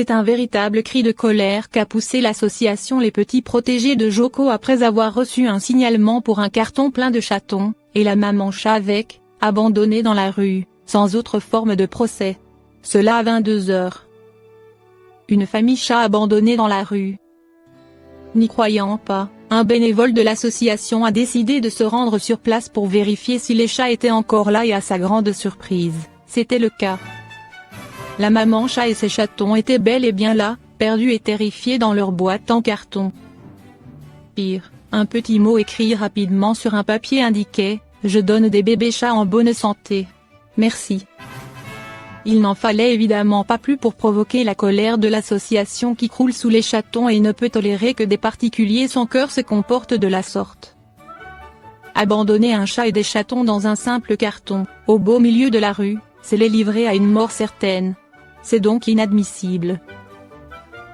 C'est un véritable cri de colère qu'a poussé l'association Les Petits Protégés de Joko après avoir reçu un signalement pour un carton plein de chatons, et la maman chat avec, abandonnée dans la rue, sans autre forme de procès. Cela à 22 heures. Une famille chat abandonnée dans la rue. N'y croyant pas, un bénévole de l'association a décidé de se rendre sur place pour vérifier si les chats étaient encore là et à sa grande surprise, c'était le cas. La maman chat et ses chatons étaient bel et bien là, perdus et terrifiés dans leur boîte en carton. Pire, un petit mot écrit rapidement sur un papier indiquait « Je donne des bébés chats en bonne santé. Merci ». Il n'en fallait évidemment pas plus pour provoquer la colère de l'association qui croule sous les chatons et ne peut tolérer que des particuliers sans cœur se comportent de la sorte. Abandonner un chat et des chatons dans un simple carton, au beau milieu de la rue, c'est les livrer à une mort certaine. C'est donc inadmissible.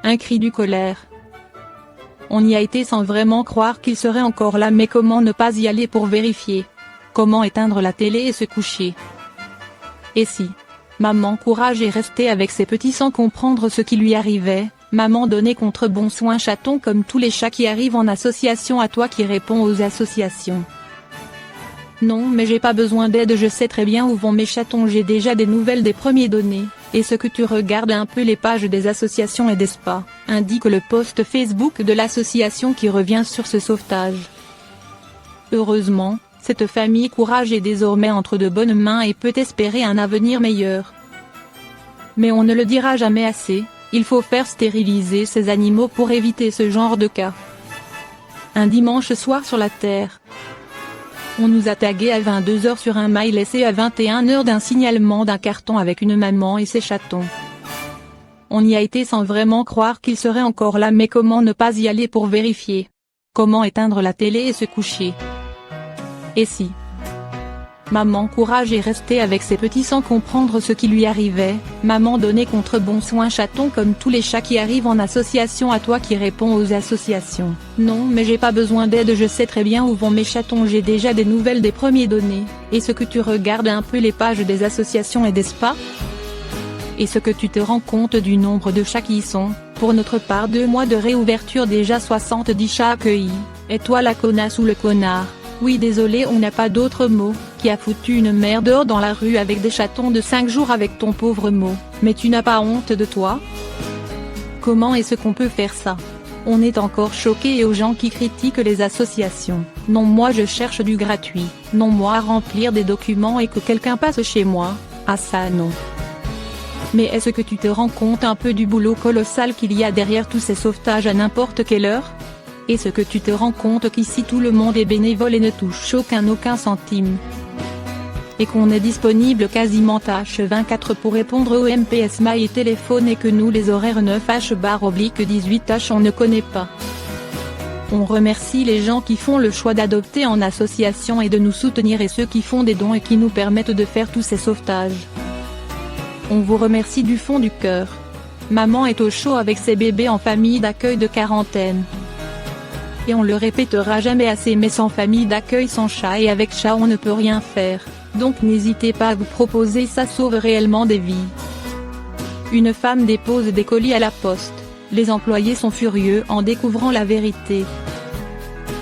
Un cri de colère. On y a été sans vraiment croire qu'il serait encore là, mais comment ne pas y aller pour vérifier? Comment éteindre la télé et se coucher? Et si maman courage est restée avec ses petits sans comprendre ce qui lui arrivait, maman donnait contre bon soin chaton comme tous les chats qui arrivent en association à toi qui réponds aux associations. Non mais j'ai pas besoin d'aide, je sais très bien où vont mes chatons, j'ai déjà des nouvelles des premiers donnés, et ce que tu regardes un peu les pages des associations et des spas, indique le post Facebook de l'association qui revient sur ce sauvetage. Heureusement, cette famille courage est désormais entre de bonnes mains et peut espérer un avenir meilleur. Mais on ne le dira jamais assez, il faut faire stériliser ces animaux pour éviter ce genre de cas. Un dimanche soir sur la Terre. On nous a tagué à 22 h sur un mail laissé à 21 h d'un signalement d'un carton avec une maman et ses chatons. On y a été sans vraiment croire qu'il serait encore là, mais comment ne pas y aller pour vérifier? Comment éteindre la télé et se coucher? Et si maman courage est restée avec ses petits sans comprendre ce qui lui arrivait, maman donnait contre bon soin chaton comme tous les chats qui arrivent en association à toi qui réponds aux associations. Non mais j'ai pas besoin d'aide, je sais très bien où vont mes chatons, j'ai déjà des nouvelles des premiers donnés, et ce que tu regardes un peu les pages des associations et des spas? Et ce que tu te rends compte du nombre de chats qui y sont, pour notre part 2 mois de réouverture déjà 70 chats accueillis, et toi la connasse ou le connard? Oui désolé, on n'a pas d'autre mot, qui a foutu une mère dehors dans la rue avec des chatons de 5 jours avec ton pauvre mot, mais tu n'as pas honte de toi? Comment est-ce qu'on peut faire ça? On est encore choqué et aux gens qui critiquent les associations. Non moi je cherche du gratuit, non moi à remplir des documents et que quelqu'un passe chez moi, ah ça non. Mais est-ce que tu te rends compte un peu du boulot colossal qu'il y a derrière tous ces sauvetages à n'importe quelle heure? Est-ce que tu te rends compte qu'ici tout le monde est bénévole et ne touche aucun centime? Et qu'on est disponible quasiment H24 pour répondre au MPS mail et téléphone, et que nous les horaires 9H/18H on ne connaît pas. On remercie les gens qui font le choix d'adopter en association et de nous soutenir, et ceux qui font des dons et qui nous permettent de faire tous ces sauvetages. On vous remercie du fond du cœur. Maman est au chaud avec ses bébés en famille d'accueil de quarantaine. Et on le répétera jamais assez, mais sans famille d'accueil, sans chat et avec chat on ne peut rien faire, donc n'hésitez pas à vous proposer, ça sauve réellement des vies. Une femme dépose des colis à la poste, les employés sont furieux en découvrant la vérité.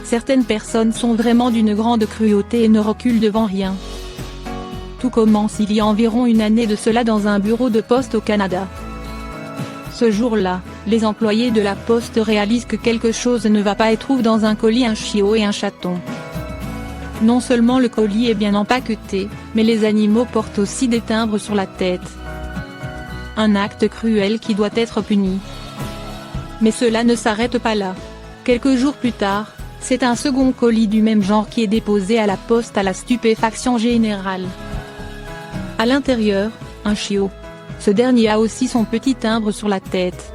Certaines personnes sont vraiment d'une grande cruauté et ne reculent devant rien. Tout commence il y a environ une année de cela dans un bureau de poste au Canada. Ce jour-là, les employés de la poste réalisent que quelque chose ne va pas et trouvent dans un colis un chiot et un chaton. Non seulement le colis est bien empaqueté, mais les animaux portent aussi des timbres sur la tête. Un acte cruel qui doit être puni. Mais cela ne s'arrête pas là. Quelques jours plus tard, c'est un second colis du même genre qui est déposé à la poste, à la stupéfaction générale. À l'intérieur, un chiot. Ce dernier a aussi son petit timbre sur la tête.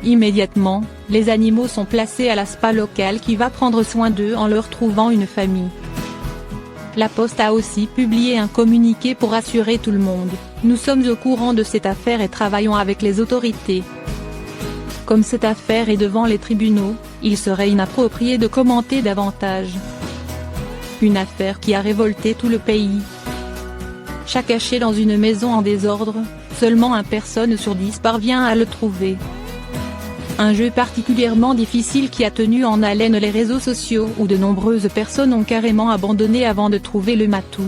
Immédiatement, les animaux sont placés à la spa locale qui va prendre soin d'eux en leur trouvant une famille. La Poste a aussi publié un communiqué pour rassurer tout le monde. Nous sommes au courant de cette affaire et travaillons avec les autorités. Comme cette affaire est devant les tribunaux, il serait inapproprié de commenter davantage. Une affaire qui a révolté tout le pays. Chat caché dans une maison en désordre, seulement 1 personne sur 10 parvient à le trouver. Un jeu particulièrement difficile qui a tenu en haleine les réseaux sociaux où de nombreuses personnes ont carrément abandonné avant de trouver le matou.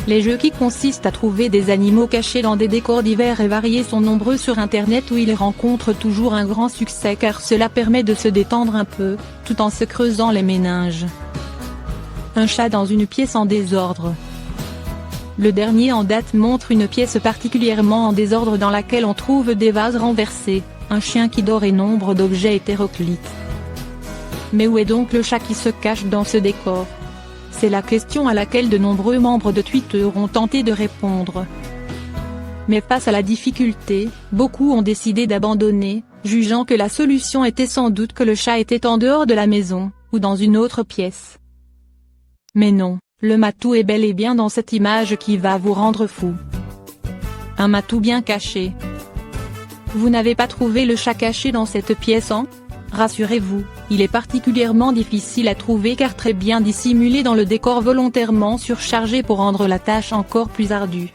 Les jeux qui consistent à trouver des animaux cachés dans des décors divers et variés sont nombreux sur internet où ils rencontrent toujours un grand succès car cela permet de se détendre un peu, tout en se creusant les méninges. Un chat dans une pièce en désordre. Le dernier en date montre une pièce particulièrement en désordre dans laquelle on trouve des vases renversés, un chien qui dort et nombre d'objets hétéroclites. Mais où est donc le chat qui se cache dans ce décor? C'est la question à laquelle de nombreux membres de Twitter ont tenté de répondre. Mais face à la difficulté, beaucoup ont décidé d'abandonner, jugeant que la solution était sans doute que le chat était en dehors de la maison, ou dans une autre pièce. Mais non, le matou est bel et bien dans cette image qui va vous rendre fou. Un matou bien caché. Vous n'avez pas trouvé le chat caché dans cette pièce hein? Rassurez-vous, il est particulièrement difficile à trouver car très bien dissimulé dans le décor volontairement surchargé pour rendre la tâche encore plus ardue.